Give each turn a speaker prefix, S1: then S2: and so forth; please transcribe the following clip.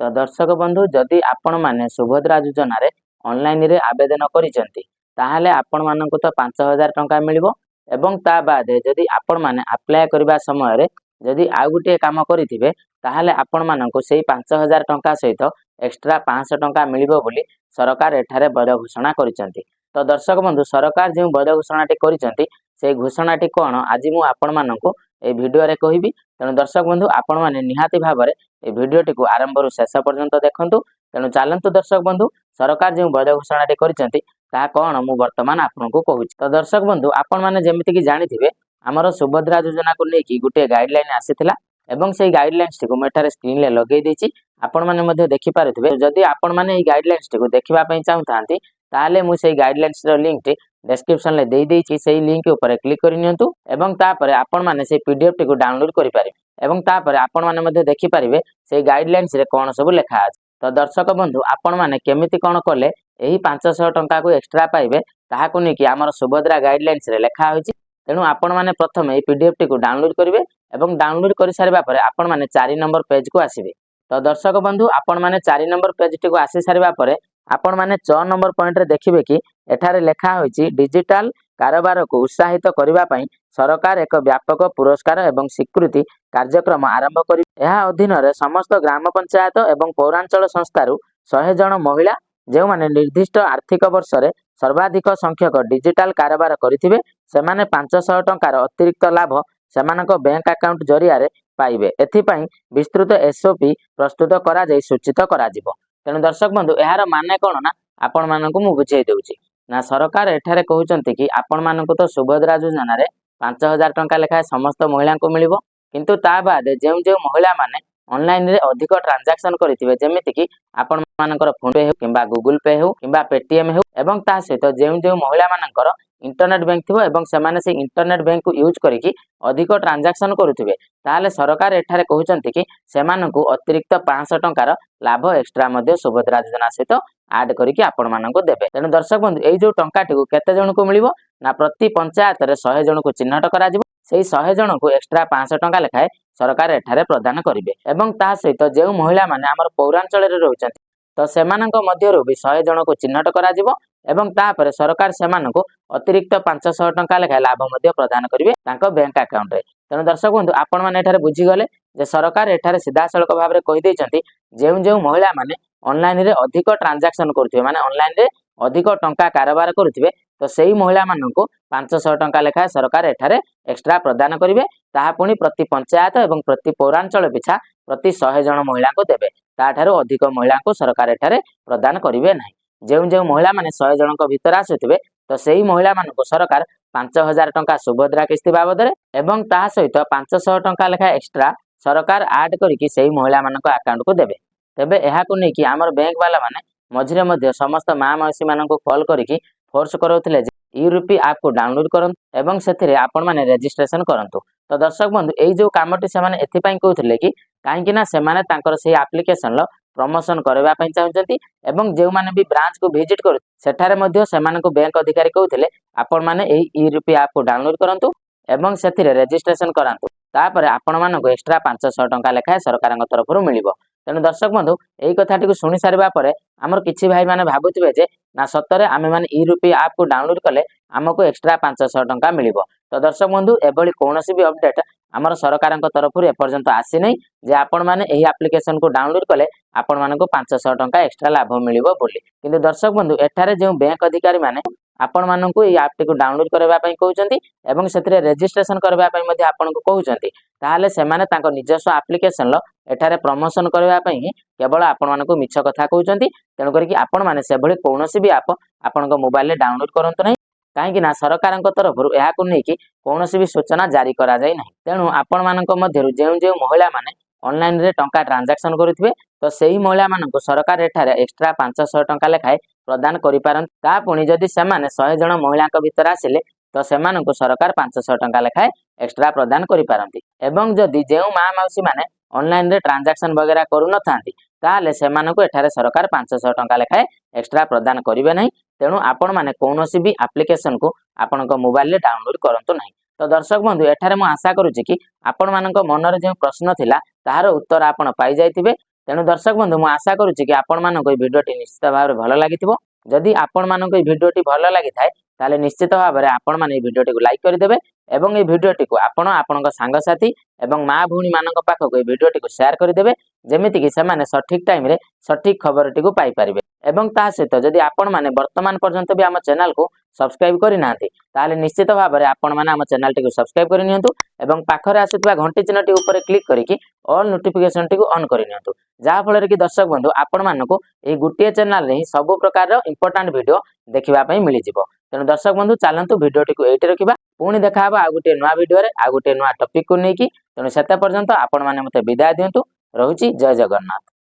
S1: तो दर्शक बंधु जदि आपण मैंने सुभद्रा योजना रे ऑनलाइन रे आवेदन करिसेंती ताहाले आपण माननको तो 5000 टंका मिलिबो एवं ता बाद जदि आपण माने अप्लाई करबा समय रे जदि आ गुटे काम करिथिबे ताहाले आपण माननको सेही 5000 टंका सहित एक्स्ट्रा 500 टंका मिलिबो बोली सरकार एठारे बड़ घोषणा करिसेंती। तो दर्शक बंधु सरकार जो बड़ घोषणाटी करिसेंती से घोषणाटी कोन आज मु आपण माननको ए वीडियो रे कहिबी। तेणु दर्शक बंधु आपण माने निहाती भाबरे ए वीडियोटी को आरंभ रु शेष पर्यंत देखंतु। तेणु चलंतु दर्शक बंधु सरकार जो बड़ घोषणाटी करिसेंती ता कोन मु वर्तमान आपनको कहूची। तो दर्शक बंधु आपण माने जेमिति कि जानिथिबे हमर सुभद्रा योजना को लेकी गुटे गाइडलाइन आसीथिला एवं से गाइडलाइंस टी को मेठारे स्क्रीन ले लगेई देछि आपण माने मध्ये देखि पारुथिबे। जदि आपण माने ए गाइडलाइंस टी को देखिबा पई चाहुथांती ताले मु सेही गाइडलाइंस रो लिंक टी डिस्क्रिप्शन ले देई देछि सेही लिंक ऊपर क्लिक करि नियंतु एवं तापर आपण माने से पीडीएफ टी को डाउनलोड करि पारिबे एवं तापर आपण माने मध्ये देखि पारिबे से गाइडलाइंस रे कोन सब लेखा अछि। तो दर्शक बंधु आपण माने केमिति कोन कले एही 500 टंका को एक्स्ट्रा पाइबे ताहाको नेकी हमर सुभद्रा गाइडलाइंस रे लेखा होइछि। तेणु आपण माने प्रथम ए पीडीएफ टी को डाउनलोड करिवे एवं डाउनलोड करि सारिबा परे आपण माने 4 नंबर पेज को आसीबे। तो दर्शक बंधु आपण माने 4 नंबर पेज टी को आसी सारिबा परे आपण माने 6 नंबर पॉइंट रे देखिबे कि एठारे लेखा होइछि डिजिटल कारोबार को उत्साहित करिबा पई सरकार एक व्यापक पुरस्कार एवं स्वीकृति कार्यक्रम आरंभ करि। एहा अधीन रे समस्त ग्राम पंचायत एवं पौरांचल संस्थारु 100 जन महिला जे माने निर्दिष्ट आर्थिक वर्ष रे सर्वाधिक संख्यक डिजिटल कारोबार करिथिबे सेमाने 500 टंकार अतिरिक्त लाभ सेमानक बैंक अकाउंट जरिया रे पाइबे। एथि पई विस्तृत एसओपी प्रस्तुत करा जाई सूचित करा जिवो। तेणु दर्शक बंधु यार माने कोन ना आपण मानकु मु बुझाई देउची ना सरकार एठारे कहउचंती कि आपण मानकु तो सुभद्रा योजना रे 5000 टंका लेखा समस्त महिला को मिलिबो किंतु ता बाद जे महिला माने ऑनलाइन रे अधिक ट्रांजैक्शन करिथिबे जेमिति कि आपण मानकर फोन पे हो किबा गूगल पे हो किबा पेटीएम हो एवं ता सहित जे महिला मानकर इंटरनेट बैंक थिबो एवं सेमाने से इंटरनेट बैंक को यूज करिकि अधिक ट्रांजैक्शन करुथिबे ताले सरकार एठारे कहउचंती कि सेमानकु अतिरिक्त 500 टंकार लाभ एक्स्ट्रा मध्ये सुभद्रा योजना सहित ऐड करिकि आपण माननको देबे। तेनु दर्शक बंधु एई जो टंकाटी को केते जण को मिलिबो ना प्रति पंचायत रे 100 जण को चिन्हट करा जिवो सेही 100 जण को एक्स्ट्रा 500 टंका लेखाए सरकार एठारे प्रदान करिवे एवं ता सहित जे महिला माने हमर पौरांचल रे रहउचंती तो सेमानक मध्यरु भी 100 जण को चिन्हट करा जिवो एवं तापर सरकार सेमानको अतिरिक्त 500 टंका लेखाए लाभ मध्ये प्रदान करिवे तांको बैंक अकाउंट रे। तेणु दर्शक बंधु आपण माने एठारे बुझी गले जे सरकार एठारे सीधा सड़क भाव में कहि दैछंती जे महिला माने ऑनलाइन रे अधिक ट्रांजैक्शन करथिबे माने ऑनलाइन रे अधिक टंका कारोबार करथिबे तो सेही महिला माननको 500 टंका लेखाए सरकार एठारे एक्स्ट्रा प्रदान करिवे ताहा पुनी प्रति पंचायत एवं प्रति पौरांचल पिछा प्रति 100 जण महिला को देबे ताठारो अधिक महिला को सरकार एठारे प्रदान करिवे नाही। जे महिला माने 100 जण को भीतर आसुथिबे तो सेही महिला माननको सरकार 5000 टंका सुभद्रा किस्ती बाबद रे एवं ता सहित 500 टंका लेखा एक्स्ट्रा सरकार ऐड करिकि सेही महिला माननको अकाउंट को देबे। तेबे एहा को नेकी हमर बैंक वाला माने मझिरे मध्य समस्त मां मौसी माननको कॉल करिकि फोर्स करौथिले जे यूपी ऐप को डाउनलोड करंतु एवं सेथिरे आपण माने रजिस्ट्रेशन करंतु। तो दर्शक बंधु एई जो कामटी से माने एथि पई कहउथिले कि काहेकि ना से माने तांकर सेही एप्लीकेशन लो प्रमोशन करबा पई चाहुचंती एवं जे माने भी ब्रांच को विजिट कर सेठारे मध्य सेमाननको बैंक अधिकारी कहउथिले आपण माने एई यूपी ऐप को डाउनलोड करंतु एवं सेथिरे रजिस्ट्रेशन करंतु तापर आपण माननको एक्स्ट्रा 500 टंका लेखाए सरकारक तरफरु मिलिबो। तेणु दर्शक बंधु एई कथाटी को सुनि सारिबा परे हमर किछि भाई माने भाबुथिबे जे ना सतरे आमे माने यूपी ऐप को डाउनलोड कले हमको एक्स्ट्रा 500 टंका मिलिबो। तो दर्शक बंधु एभली कोनोसी भी अपडेट हमर सरकारक तरफरु एपर्यंत आसी नै जे आपण माने एही एप्लीकेशन को डाउनलोड कले आपण माननको 500 टंका एक्स्ट्रा लाभ मिलिबो बोली। किंतु दर्शक बंधु एठारे जे बैंक अधिकारी माने आपण माननको एही ऐप को डाउनलोड करबा पई कहउचंती एवं सेथिरे रजिस्ट्रेशन करबा पई मध्ये आपनको कहउचंती ताहाले सेमाने तांको निजस्व एप्लीकेशन लो एठारे प्रमोशन करबा पई केवल आपण मानको मिछ कथा कहउचंती। तेणु करी कि आपण माने सेभली कोनोसी भी ऐप आपनको मोबाइल रे डाउनलोड करंतु नै काहेकि ना सरकारक तरफरु एहा को नेकी कोनोसी भी सूचना जारी करा जाय नाही। तेणु आपण मानक मध्यरु जे महिला माने ऑनलाइन रे टंका ट्रांजैक्शन करिथिबे तो सेही महिला माननको सरकार एठारे एक्स्ट्रा 500 टंका लेखाए प्रदान करि पारन ता पुनी जदि सेमाने 100 जण महिलाक भीतर आसिले तो सेमाननको सरकार 500 टंका लेखाए एक्स्ट्रा प्रदान करि पारंती एवं जदि जे मां मौसी माने ऑनलाइन रे ट्रांजैक्शन वगैरह करू न थांती ताले सेमाननको एठारे सरकार 500 टंका लेखाए एक्स्ट्रा प्रदान करिवे नाही। तेणु आपण माने कोनोसी भी एप्लीकेशन को आपणको मोबाइल रे डाउनलोड करंतु नाही। तो दर्शक बंधु एठारे मु आशा करूची कि आपण मानक मनरे जे प्रश्न थिला ताहार उत्तर आपण पाई जायतिबे। ତେଣୁ ଦର୍ଶକ ବନ୍ଧୁ ମୁଁ ଆଶା କରୁଛି କି ଆପଣମାନଙ୍କୁ ଏହି ଭିଡ଼ିଓଟି ନିଶ୍ଚିତ ଭାବରେ ଭଲ ଲାଗିଥିବ। ଯଦି ଆପଣମାନଙ୍କୁ ଏହି ଭିଡ଼ିଓଟି ଭଲ ଲାଗିଥାଏ ତାହେଲେ ନିଶ୍ଚିତ ଭାବରେ ଆପଣମାନେ ଏହି ଭିଡ଼ିଓଟିକୁ ଲାଇକ୍ କରିଦେବେ ଏବଂ ଏହି ଭିଡ଼ିଓଟିକୁ ଆପଣଙ୍କ ସାଙ୍ଗସାଥି ଏବଂ ମା ଭଉଣୀମାନଙ୍କ ପାଖକୁ ଏହି ଭିଡ଼ିଓଟିକୁ ସେୟାର କରିଦେବେ, ଯେମିତିକି ସେମାନେ ସଠିକ୍ ଟାଇମ୍ରେ ସଠିକ୍ ଖବରଟିକୁ ପାଇପାରିବେ। ଏବଂ ତା ସହିତ ଯଦି ଆପଣମାନେ ବର୍ତ୍ତମାନ ପର୍ଯ୍ୟନ୍ତ ବି ଆମ ଚ୍ୟାନେଲକୁ ସବସ୍କ୍ରାଇବ୍ କରିନାହାନ୍ତି ତାହେଲେ ନିଶ୍ଚିତ ଭାବରେ ଆପଣମାନେ ଆମ ଚ୍ୟାନେଲଟିକୁ ସବସ୍କ୍ରାଇବ୍ କରିନିଅନ୍ତୁ ଏବଂ ପାଖରେ ଆସୁଥିବା ଘଣ୍ଟି ଚିହ୍ନଟି ଉପରେ କ୍ଲିକ୍ କରିକି ଅଲ୍ ନୋଟିଫିକେସନଟିକୁ ଅନ୍ କରିନିଅନ୍ତୁ। ଯାହାଫଳରେ କି ଦର୍ଶକ ବନ୍ଧୁ ଆପଣମାନଙ୍କୁ ଏହି ଗୋଟିଏ ଚ୍ୟାନେଲରେ ହିଁ ସବୁ ପ୍ରକାରର ଇମ୍ପୋର୍ଟାଣ୍ଟ ଭିଡ଼ିଓ ଦେଖିବା ପାଇଁ ମିଳିଯିବ। ତେଣୁ ଦର୍ଶକ ବନ୍ଧୁ ଚାଲନ୍ତୁ ଭିଡ଼ିଓଟିକୁ ଏଇଠି ରଖିବା। ପୁଣି ଦେଖାହେବା ଆଉ ଗୋଟିଏ ନୂଆ ଭିଡ଼ିଓରେ ଆଉ ଗୋଟିଏ ନୂଆ ଟପିକକୁ ନେଇକି। ତେଣୁ ସେତେ ପର୍ଯ୍ୟନ୍ତ ଆପଣମାନେ ମୋତେ ବିଦାୟ ଦିଅନ୍ତୁ। ରହୁଛି ଜୟ ଜଗନ୍ନାଥ।